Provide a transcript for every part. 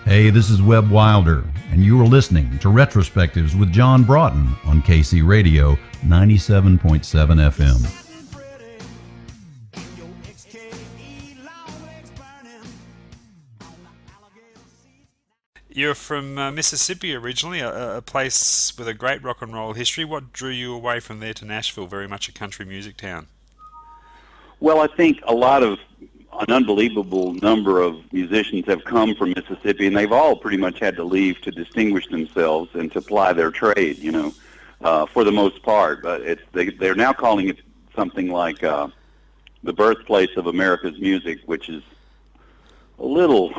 Hey, this is Webb Wilder, and you are listening to Retrospectives with John Broughton on KC Radio 97.7 FM. You're from Mississippi originally, a place with a great rock and roll history. What drew you away from there to Nashville, very much a country music town? Well, I think an unbelievable number of musicians have come from Mississippi, and they've all pretty much had to leave to distinguish themselves and to ply their trade, for the most part. But they're now calling it something like the birthplace of America's music, which is a little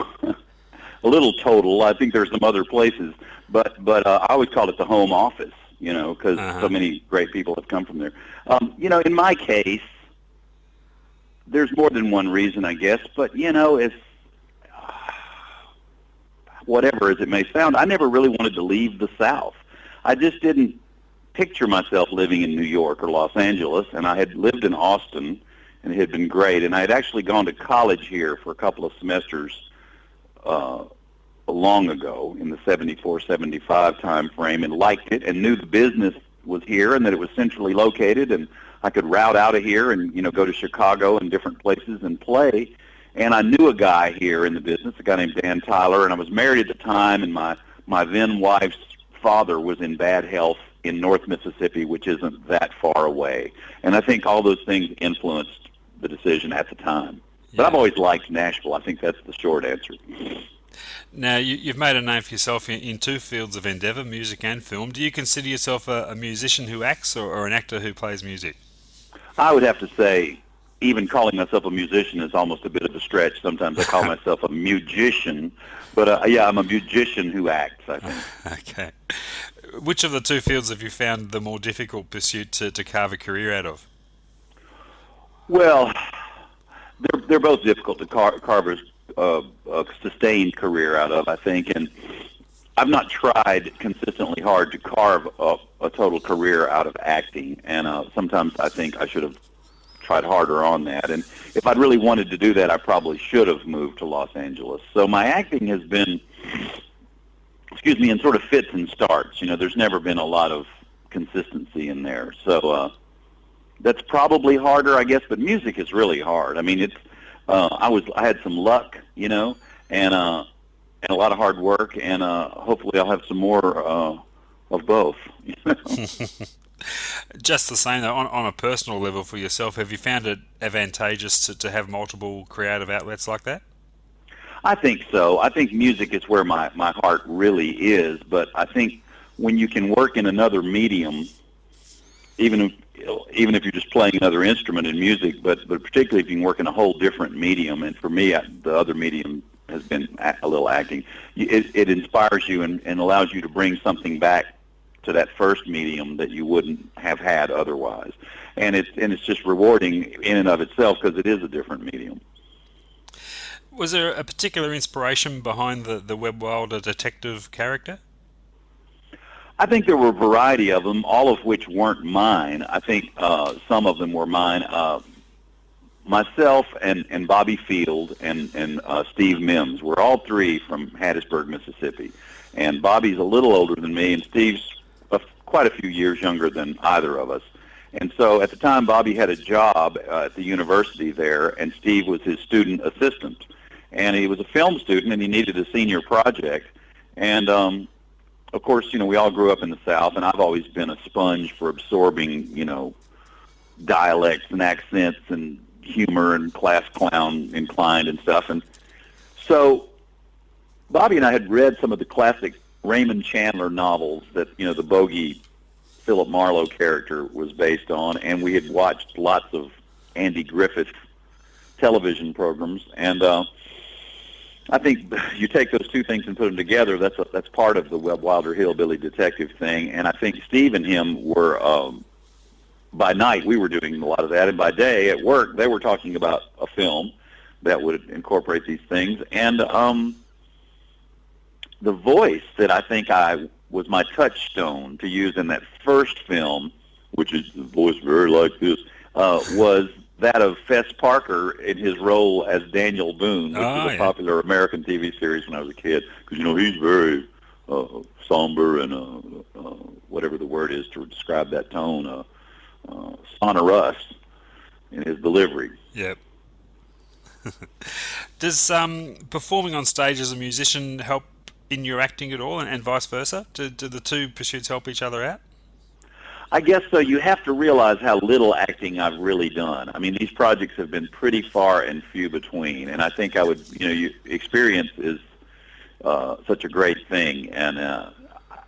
total. I think there's some other places, but I always call it the home office, because so many great people have come from there. In my case, there's more than one reason, I guess, but it's whatever as it may sound, I never really wanted to leave the South. I just didn't picture myself living in New York or Los Angeles, and I had lived in Austin, and it had been great, and I had actually gone to college here for a couple of semesters long ago in the 74, 75 time frame, and liked it and knew the business was here and that it was centrally located, and I could route out of here and go to Chicago and different places and play. And I knew a guy here in the business, a guy named Dan Tyler, and I was married at the time, and my then wife's father was in bad health in North Mississippi, which isn't that far away. And I think all those things influenced the decision at the time. Yeah. But I've always liked Nashville. I think that's the short answer. Now, you've made a name for yourself in two fields of endeavour, music and film. Do you consider yourself a musician who acts or an actor who plays music? I would have to say, even calling myself a musician is almost a bit of a stretch. Sometimes I call myself a musician, but I'm a musician who acts, I think. Okay. Which of the two fields have you found the more difficult pursuit to carve a career out of? Well, they're both difficult to carve a sustained career out of, I think, and I've not tried consistently hard to carve a total career out of acting, and sometimes I think I should have tried harder on that, and if I'd really wanted to do that, I probably should have moved to Los Angeles. So my acting has been, in sort of fits and starts. There's never been a lot of consistency in there, so that's probably harder, I guess, but music is really hard. I mean, it's I had some luck, and a lot of hard work, and hopefully I'll have some more of both. Just the same, though, on a personal level for yourself, have you found it advantageous to have multiple creative outlets like that? I think so. I think music is where my heart really is, but I think when you can work in another medium, even if you're just playing another instrument in music, but particularly if you can work in a whole different medium, and for me, the other medium has been a little acting. It inspires you and allows you to bring something back to that first medium that you wouldn't have had otherwise, and it's just rewarding in and of itself because it is a different medium. Was there a particular inspiration behind the Webb Wilder detective character? I think there were a variety of them, all of which weren't mine. I think some of them were mine. Myself and Bobby Field and Steve Mims were all three from Hattiesburg, Mississippi. And Bobby's a little older than me, and Steve's quite a few years younger than either of us. And so at the time, Bobby had a job at the university there, and Steve was his student assistant. And he was a film student, and he needed a senior project. And of course, we all grew up in the South, and I've always been a sponge for absorbing, dialects and accents and humor and class clown inclined and stuff. And so Bobby and I had read some of the classic Raymond Chandler novels that, the bogey Philip Marlowe character was based on, and we had watched lots of Andy Griffith television programs. And I think you take those two things and put them together, that's part of the Webb Wilder hillbilly detective thing. And I think Steve and him were, by night we were doing a lot of that, and by day at work they were talking about a film that would incorporate these things. And the voice that I think was my touchstone to use in that first film, which is the voice very like this, was that of Fess Parker in his role as Daniel Boone, which was a popular American TV series when I was a kid. Because, he's very somber and whatever the word is to describe that tone, sonorous in his delivery. Yep. Does performing on stage as a musician help in your acting at all, and vice versa? Do the two pursuits help each other out? I guess so. You have to realize how little acting I've really done. I mean, these projects have been pretty far and few between, and I think I would, experience is such a great thing, and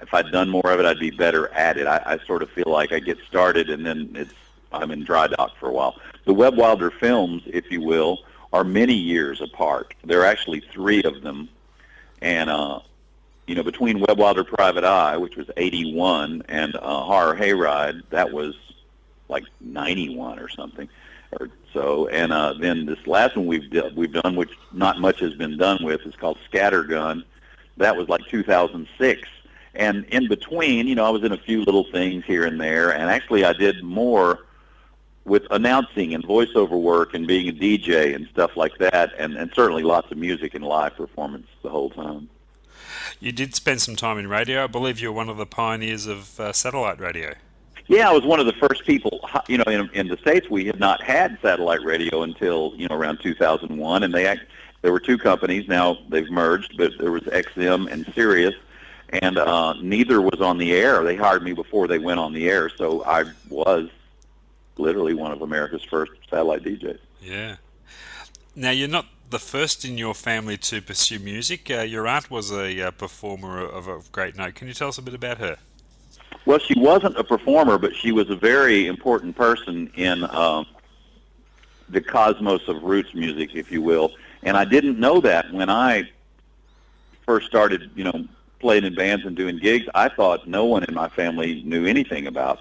if I'd done more of it, I'd be better at it. I sort of feel like I get started, and then I'm in dry dock for a while. The Webb Wilder films, if you will, are many years apart. There are actually 3 of them, and between Webb Wilder Private Eye, which was 81, and Horror Hayride, that was like 91 or something, or so. And then this last one we've done, which not much has been done with, is called Scattergun. That was like 2006. And in between, I was in a few little things here and there, and actually I did more with announcing and voiceover work and being a DJ and stuff like that, and certainly lots of music and live performance the whole time. You did spend some time in radio. I believe you're one of the pioneers of satellite radio. Yeah, I was one of the first people. In the States, we had not had satellite radio until around 2001, and there were 2 companies. Now they've merged, but there was XM and Sirius, and neither was on the air. They hired me before they went on the air, so I was literally one of America's first satellite DJs. Yeah. Now, you're not the first in your family to pursue music. Your aunt was a performer of great note. Can you tell us a bit about her? Well, she wasn't a performer, but she was a very important person in the cosmos of roots music, if you will. And I didn't know that when I first started, playing in bands and doing gigs. I thought no one in my family knew anything about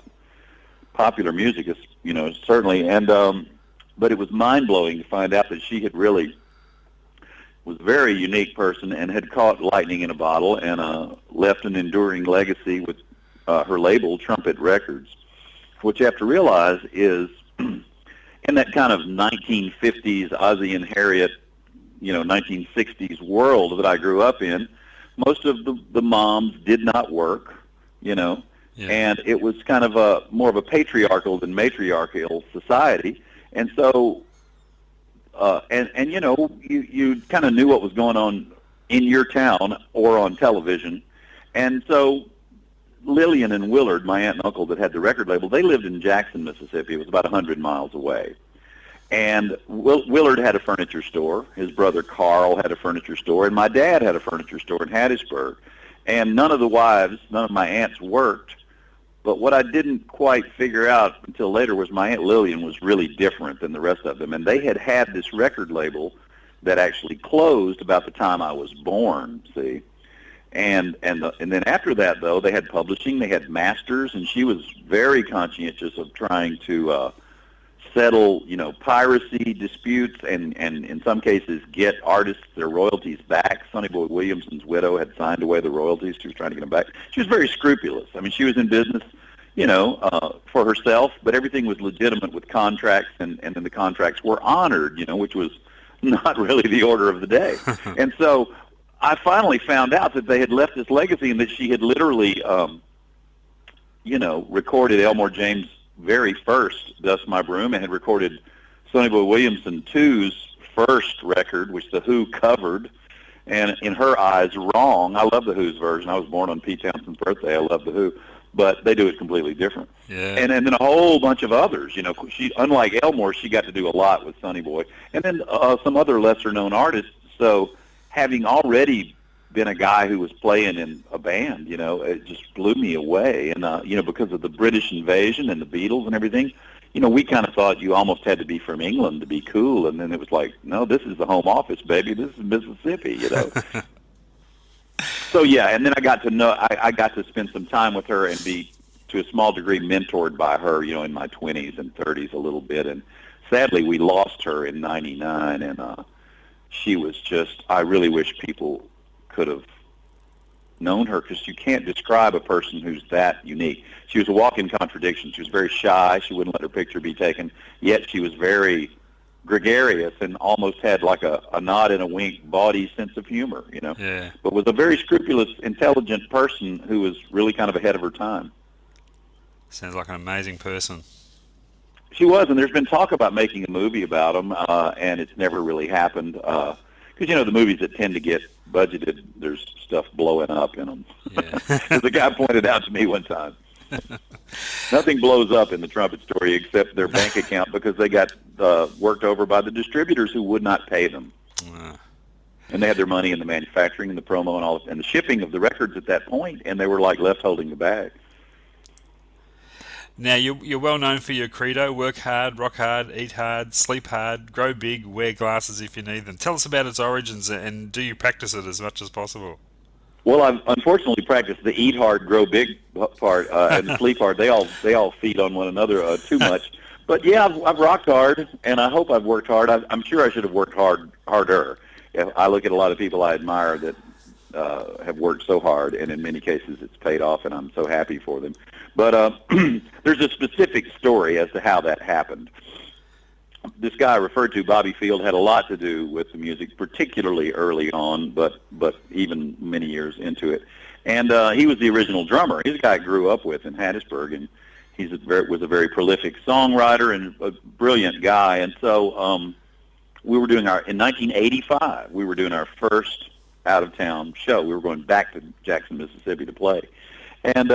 popular music, certainly. And but it was mind-blowing to find out that she had really was a very unique person and had caught lightning in a bottle and left an enduring legacy with her label, Trumpet Records, which you have to realize is in that kind of 1950s Ozzie and Harriet, 1960s world that I grew up in. Most of the moms did not work, Yeah. And it was kind of more of a patriarchal than matriarchal society. And so, you kind of knew what was going on in your town or on television. And so Lillian and Willard, my aunt and uncle that had the record label, they lived in Jackson, Mississippi. It was about 100 miles away. And Willard had a furniture store. His brother Carl had a furniture store. And my dad had a furniture store in Hattiesburg. And none of my aunts worked. But what I didn't quite figure out until later was my Aunt Lillian was really different than the rest of them. And they had this record label that actually closed about the time I was born, see. And then after that, though, they had publishing, they had masters, and she was very conscientious of trying to settle, piracy disputes and in some cases get artists their royalties back. Sonny Boy Williamson's widow had signed away the royalties. She was trying to get them back. She was very scrupulous. I mean, she was in business, for herself, but everything was legitimate with contracts, and then the contracts were honored, which was not really the order of the day. And so I finally found out that they had left this legacy and that she had literally, recorded Elmore James' very first Dust My Broom and had recorded Sonny Boy Williamson 2's first record, which The Who covered, and in her eyes, wrong. I love The Who's version. I was born on Pete Townshend's birthday. I love The Who, but they do it completely different. Yeah. And then a whole bunch of others. She, unlike Elmore, she got to do a lot with Sonny Boy, and then some other lesser-known artists. So having already been a guy who was playing in a band, it just blew me away. And, because of the British invasion and the Beatles and everything, we kind of thought you almost had to be from England to be cool. And then it was like, no, this is the home office, baby. This is Mississippi, So, yeah, and then I got to spend some time with her and be, to a small degree, mentored by her, in my 20s and 30s a little bit. And sadly, we lost her in 99, and she was just, I really wish people could have known her, because you can't describe a person who's that unique. She was a walk-in contradiction. She was very shy. She wouldn't let her picture be taken, yet she was very gregarious and almost had like a nod and a wink, bawdy sense of humor, Yeah. but was a very scrupulous, intelligent person who was really kind of ahead of her time. Sounds like an amazing person. She was, and there's been talk about making a movie about them, and it's never really happened, because, the movies that tend to get budgeted, there's stuff blowing up in them. Yeah. As the guy pointed out to me one time. Nothing blows up in the Trumpet Story except their bank account, because they got worked over by the distributors who would not pay them. And they had their money in the manufacturing and the promo and all, and the shipping of the records at that point, and they were like left holding the bag. Now, you're well known for your credo: work hard, rock hard, eat hard, sleep hard, grow big, wear glasses if you need them. Tell us about its origins, and do you practice it as much as possible? Well, I've unfortunately practiced the eat hard, grow big part, and the sleep hard. They all feed on one another too much. But yeah, I've rocked hard, and I hope I've worked hard. I'm sure I should have worked harder. I look at a lot of people I admire that have worked so hard, and in many cases it's paid off, and I'm so happy for them. But there's a specific story as to how that happened. This guy I referred to, Bobby Field, had a lot to do with the music, particularly early on, but even many years into it. And he was the original drummer. He's a guy I grew up with in Hattiesburg, and was a very prolific songwriter and a brilliant guy. And so we were doing in 1985, we were doing our first out-of-town show. We were going back to Jackson, Mississippi to play. And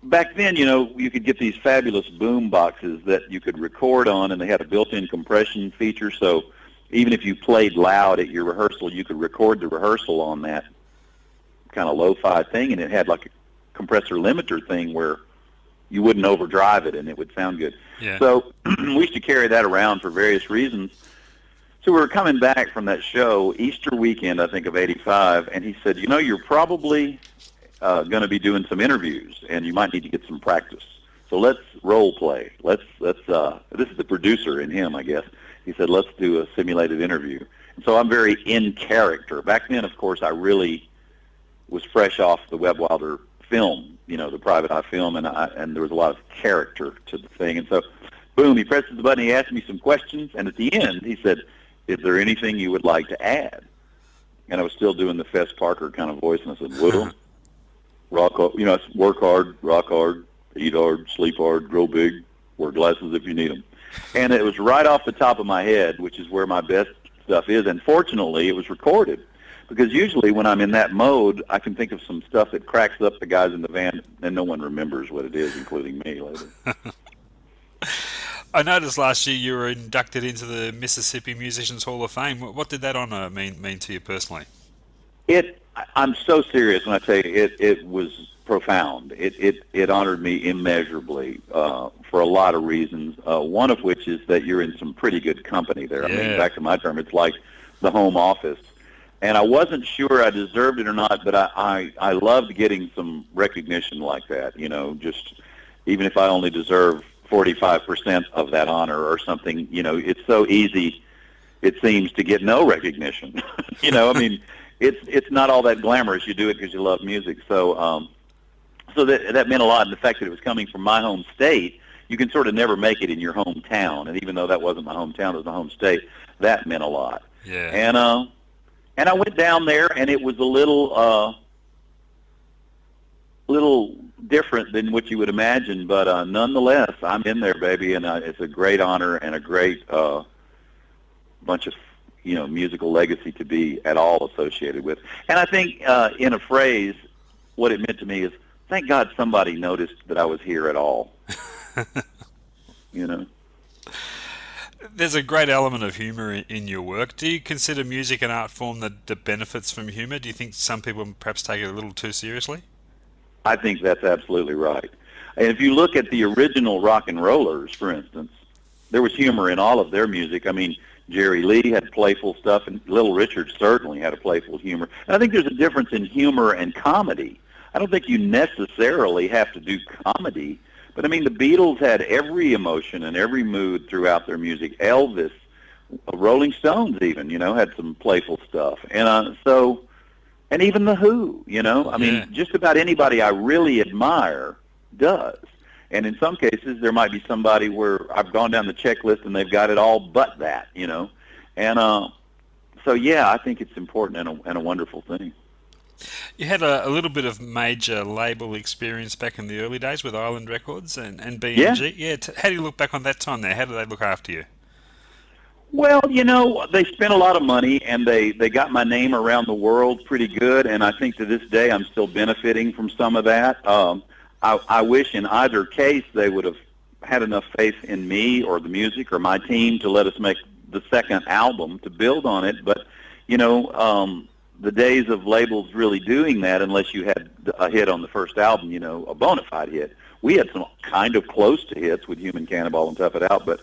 back then, you could get these fabulous boom boxes that you could record on, and they had a built-in compression feature, so even if you played loud at your rehearsal, you could record the rehearsal on that kind of lo-fi thing, and it had like a compressor limiter thing where you wouldn't overdrive it, and it would sound good. Yeah. So we used to carry that around for various reasons. So we were coming back from that show, Easter weekend, I think, of '85, and he said, you're probably going to be doing some interviews, and you might need to get some practice. So let's role play. This is the producer in him, I guess. He said, let's do a simulated interview. And so I'm very in character. Back then, of course, I really was fresh off the Webb Wilder film, the Private Eye film, and there was a lot of character to the thing. And so, boom, he presses the button, he asked me some questions, and at the end, he said, is there anything you would like to add? And I was still doing the Fess Parker kind of voice, and I said, well, rock hard, work hard, rock hard, eat hard, sleep hard, grow big, wear glasses if you need them. And it was right off the top of my head, which is where my best stuff is. And fortunately, it was recorded, because usually when I'm in that mode, I can think of some stuff that cracks up the guys in the van, and no one remembers what it is, including me later. I noticed last year you were inducted into the Mississippi Musicians Hall of Fame. What did that honor mean to you personally? I'm so serious when I tell you it was profound. It honored me immeasurably for a lot of reasons, one of which is that you're in some pretty good company there. Yeah. I mean, back to my term, it's like the home office. And I wasn't sure I deserved it or not, but I loved getting some recognition like that, just even if I only deserve 45% of that honor or something. It's so easy, it seems, to get no recognition. I mean, it's not all that glamorous. You do it because you love music. So so that meant a lot. And the fact that it was coming from my home state, you can sort of never make it in your hometown. And even though that wasn't my hometown, it was my home state, that meant a lot. Yeah. And I went down there, and it was a little different than what you would imagine, but nonetheless, I'm in there, baby, and it's a great honor and a great bunch of musical legacy to be at all associated with. And I think in a phrase, what it meant to me is, thank God somebody noticed that I was here at all. There's a great element of humour in your work. Do you consider music an art form that benefits from humour? Do you think some people perhaps take it a little too seriously? I think that's absolutely right. And if you look at the original rock and rollers, for instance, there was humor in all of their music. I mean, Jerry Lee had playful stuff, and Little Richard certainly had a playful humor. And I think there's a difference in humor and comedy. I don't think you necessarily have to do comedy, but I mean, the Beatles had every emotion and every mood throughout their music. Elvis, Rolling Stones even, had some playful stuff. And And even the Who, I mean, just about anybody I really admire does. And in some cases, there might be somebody where I've gone down the checklist and they've got it all but that, And so, yeah, I think it's important and a wonderful thing. You had a little bit of major label experience back in the early days with Island Records and BMG. Yeah. How do you look back on that time there? How do they look after you? Well, they spent a lot of money, and they got my name around the world pretty good, and I think to this day I'm still benefiting from some of that. I wish in either case they would have had enough faith in me or the music or my team to let us make the second album to build on it, but, the days of labels really doing that, unless you had a hit on the first album, a bona fide hit. We had some kind of close to hits with Human Cannibal and Tough It Out, but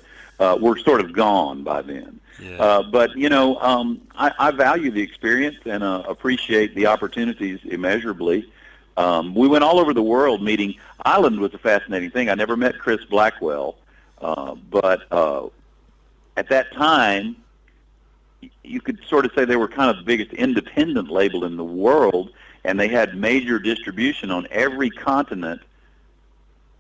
we're sort of gone by then. Yeah. But, I value the experience and appreciate the opportunities immeasurably. We went all over the world meeting. Island was a fascinating thing. I never met Chris Blackwell, but at that time, you could sort of say they were kind of the biggest independent label in the world, and they had major distribution on every continent.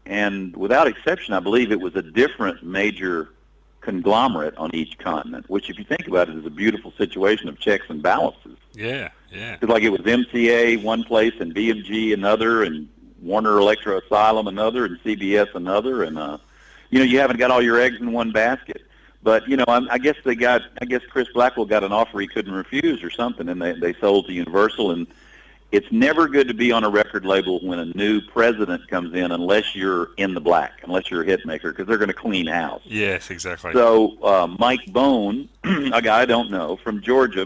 And without exception, I believe it was a different major conglomerate on each continent, which, if you think about it, is a beautiful situation of checks and balances. Yeah. Like it was MCA one place and BMG another, and Warner Electro Asylum another, and CBS another, and you haven't got all your eggs in one basket. But I guess Chris Blackwell got an offer he couldn't refuse or something, and they sold to Universal. And it's never good to be on a record label when a new president comes in, unless you're in the black, unless you're a hit maker, because they're going to clean house. Yes, exactly. So Mike Bone, a guy I don't know, from Georgia,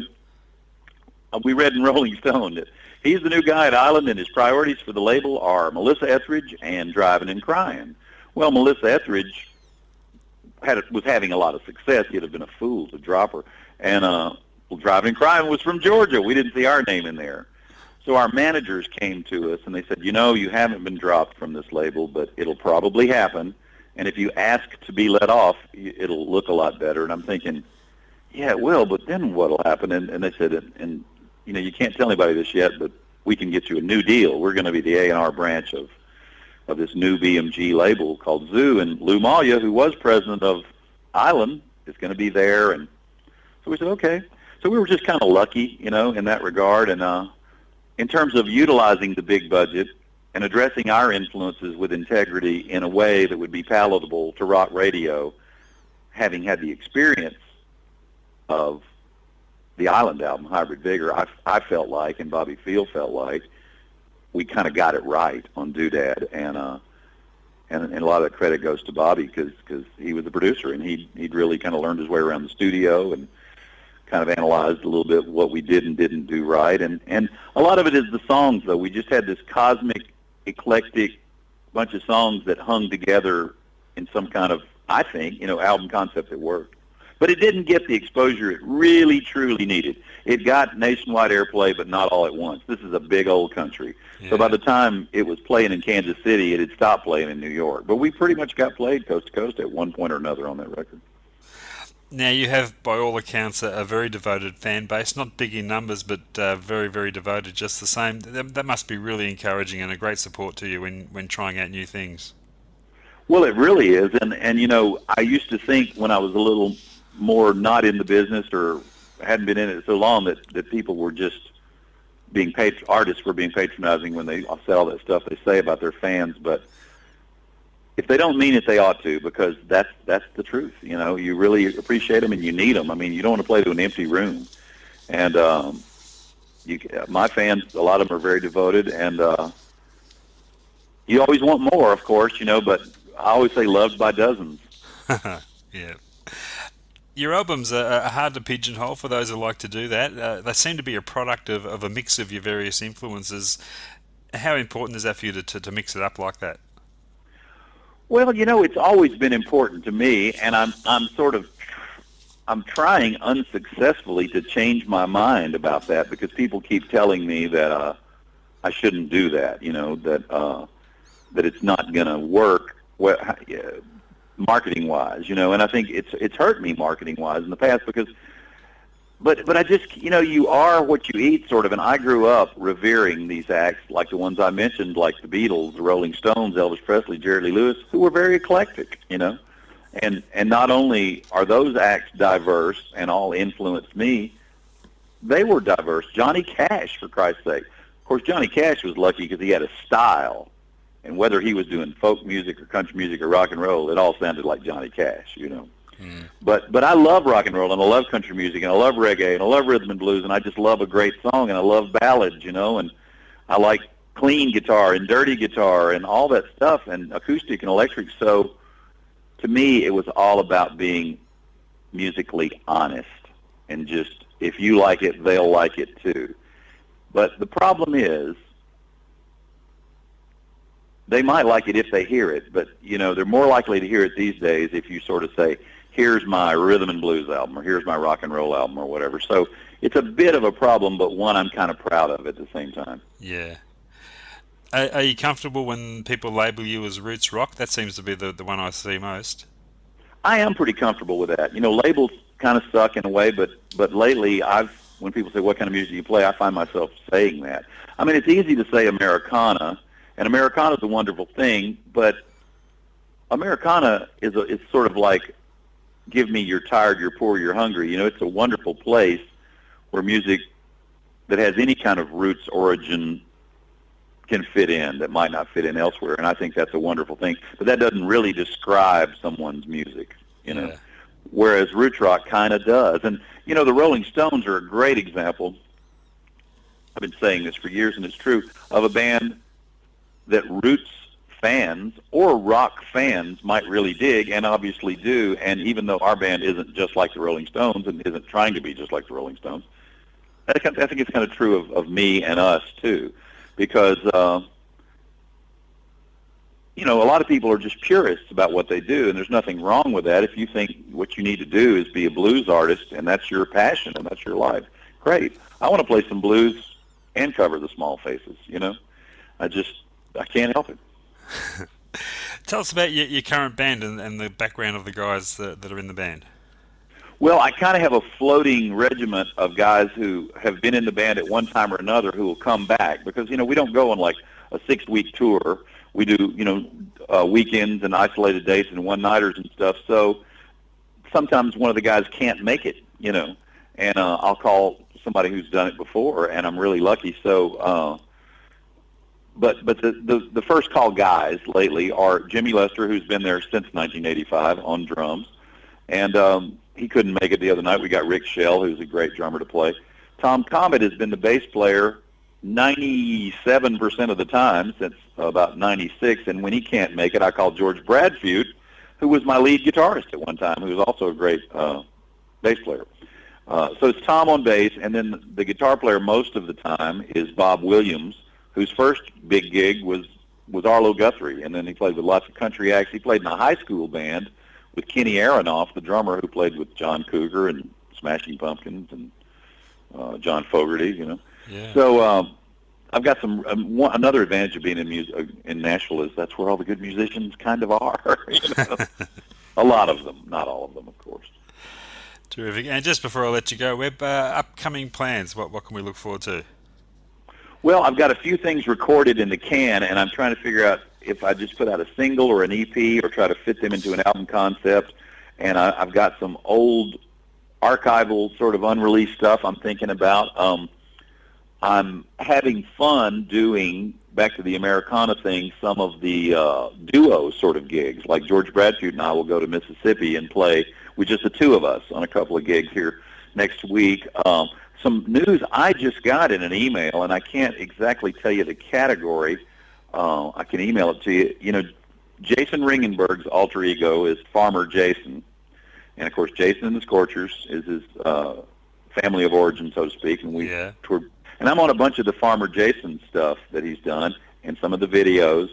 we read in Rolling Stone that he's the new guy at Island, and his priorities for the label are Melissa Etheridge and Driving and Crying. Well, Melissa Etheridge was having a lot of success. He'd have been a fool to drop her. And Driving and Crying was from Georgia. We didn't see our name in there. So our managers came to us, and they said, you haven't been dropped from this label, but it'll probably happen. And if you ask to be let off, it'll look a lot better. And I'm thinking, yeah, it will, but then what'll happen? And they said, and you can't tell anybody this yet, but we can get you a new deal. We're going to be the A&R branch of this new BMG label called Zoo, and Lou Malia, who was president of Island, is going to be there. And so we said, okay. So we were just kind of lucky, in that regard. And in terms of utilizing the big budget and addressing our influences with integrity in a way that would be palatable to rock radio, having had the experience of the Island album, Hybrid Vigor, I felt like, and Bobby Field felt like, we kind of got it right on Doodad, and a lot of the credit goes to Bobby because he was the producer, and he'd really kind of learned his way around the studio and kind of analyzed a little bit what we did and didn't do right, and a lot of it is the songs, though. We just had this cosmic, eclectic bunch of songs that hung together in some kind of, I think, album concept that worked. But it didn't get the exposure it really, truly needed. It got nationwide airplay, but not all at once. This is a big old country. Yeah. So by the time it was playing in Kansas City, it had stopped playing in New York. But we pretty much got played coast to coast at one point or another on that record. Now, you have, by all accounts, a very devoted fan base. Not big in numbers, but very, very devoted just the same. That must be really encouraging and a great support to you when trying out new things. Well, it really is. And I used to think when I was a little more not in the business or hadn't been in it so long that people were just being artists were being patronizing when they said all that stuff they say about their fans. But if they don't mean it, they ought to, because that's the truth. You really appreciate them and you need them. I mean, you don't want to play to an empty room. And my fans, a lot of them are very devoted, and you always want more, of course, but I always say loved by dozens. Yeah. Your albums are hard to pigeonhole for those who like to do that. They seem to be a product of a mix of your various influences. How important is that for you to mix it up like that? Well, it's always been important to me, and I'm trying unsuccessfully to change my mind about that, because people keep telling me that I shouldn't do that, that it's not going to work. Well, marketing-wise, and I think it's hurt me marketing-wise in the past, because but I just, you are what you eat, sort of. And I grew up revering these acts, like the ones I mentioned, like the Beatles, the Rolling Stones, Elvis Presley, Jerry Lee Lewis, who were very eclectic, And not only are those acts diverse and all influenced me, they were diverse. Johnny Cash, for Christ's sake. Of course, Johnny Cash was lucky because he had a style. And whether he was doing folk music or country music or rock and roll, it all sounded like Johnny Cash, Mm. But I love rock and roll, and I love country music, and I love reggae, and I love rhythm and blues, and I just love a great song, and I love ballads, and I like clean guitar and dirty guitar and all that stuff, and acoustic and electric. So to me, it was all about being musically honest, and just, if you like it, they'll like it too. But the problem is, they might like it if they hear it, but, they're more likely to hear it these days if you sort of say, here's my rhythm and blues album, or here's my rock and roll album, or whatever. So it's a bit of a problem, but one I'm kind of proud of at the same time. Yeah. Are you comfortable when people label you as roots rock? That seems to be the one I see most. I am pretty comfortable with that. Labels kind of suck in a way, but lately when people say, what kind of music do you play, I find myself saying that. I mean, it's easy to say Americana, and Americana is a wonderful thing, but Americana is sort of like, give me you're tired, you're poor, you're hungry. It's a wonderful place where music that has any kind of roots origin can fit in that might not fit in elsewhere, and I think that's a wonderful thing. But that doesn't really describe someone's music, Yeah. Whereas roots rock kind of does. And, the Rolling Stones are a great example. I've been saying this for years, and it's true, of a band that roots fans or rock fans might really dig, and obviously do. And even though our band isn't just like the Rolling Stones and isn't trying to be just like the Rolling Stones, I think it's kind of true of me and us too, because a lot of people are just purists about what they do, and there's nothing wrong with that. If you think what you need to do is be a blues artist and that's your passion and that's your life, great. I want to play some blues and cover the Small Faces. I can't help it. Tell us about your current band and the background of the guys that are in the band. Well, I kind of have a floating regiment of guys who have been in the band at one time or another who will come back, because, we don't go on like a 6-week tour. We do, weekends and isolated dates and one-nighters and stuff. So sometimes one of the guys can't make it, and I'll call somebody who's done it before, and I'm really lucky. So But the first call guys lately are Jimmy Lester, who's been there since 1985 on drums, and he couldn't make it the other night. We got Rick Shell, who's a great drummer to play. Tom Comet has been the bass player 97% of the time since about 96, and when he can't make it, I call George Bradfeud, who was my lead guitarist at one time, who was also a great bass player. So it's Tom on bass, and then the guitar player most of the time is Bob Williams, whose first big gig was Arlo Guthrie, and then he played with lots of country acts. He played in a high school band with Kenny Aronoff, the drummer, who played with John Cougar and Smashing Pumpkins and John Fogerty, Yeah. So I've got another advantage of being in Nashville is that's where all the good musicians kind of are. A lot of them, not all of them, of course. Terrific. And just before I let you go, Webb, upcoming plans, what can we look forward to? Well, I've got a few things recorded in the can, and I'm trying to figure out if I just put out a single or an EP or try to fit them into an album concept. And I've got some old archival sort of unreleased stuff I'm thinking about. I'm having fun doing, back to the Americana thing, some of the duo sort of gigs. Like George Bradfeud and I will go to Mississippi and play with just the two of us on a couple of gigs here next week. Some news I just got in an email, and I can't exactly tell you the category. I can email it to you. Jason Ringenberg's alter ego is Farmer Jason. And, of course, Jason and the Scorchers is his family of origin, so to speak. And we toured. And I'm on a bunch of the Farmer Jason stuff that he's done and some of the videos.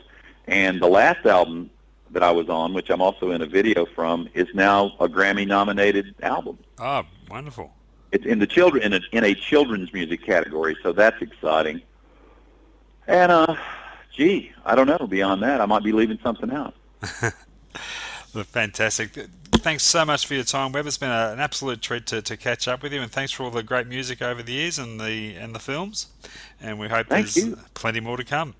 And the last album that I was on, which I'm also in a video from, is now a Grammy-nominated album. Oh, wonderful. It's in the in a children's music category, so that's exciting. And I don't know. Beyond that, I might be leaving something out. Fantastic. thanks so much for your time, Webb. It's been an absolute treat to catch up with you, and thanks for all the great music over the years and the films. And we hope Thank there's you. plenty more to come.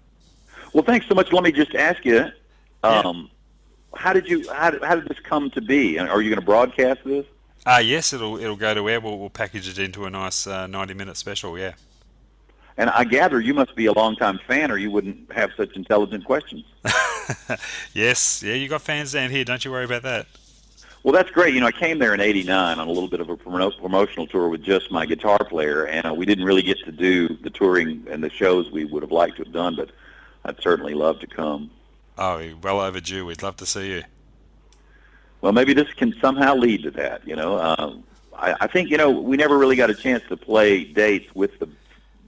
Well, thanks so much. Let me just ask you, Yeah. how did this come to be? And are you going to broadcast this? Yes, it'll go to air. We'll package it into a nice 90-minute special. Yeah. And I gather you must be a longtime fan, or you wouldn't have such intelligent questions. Yes, yeah, you got fans down here. Don't you worry about that. Well, that's great. You know, I came there in '89 on a little bit of a promotional tour with just my guitar player, and we didn't really get to do the touring and the shows we would have liked to have done, but I'd certainly love to come. Oh, well overdue. We'd love to see you. Well, maybe this can somehow lead to that, you know. I think, you know, we never really got a chance to play dates with the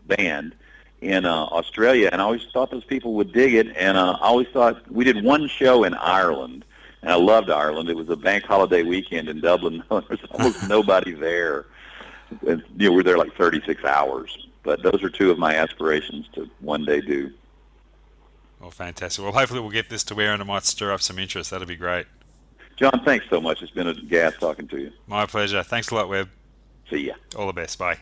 band in Australia, and I always thought those people would dig it, and I always thought we did one show in Ireland, and I loved Ireland. It was a bank holiday weekend in Dublin. There was almost nobody there. And, you know, we were there like 36 hours. But those are two of my aspirations to one day do. Well, fantastic. Well, hopefully we'll get this to where and it might stir up some interest. That'll be great. John, thanks so much. It's been a gas talking to you. My pleasure. Thanks a lot, Webb. See ya. All the best. Bye.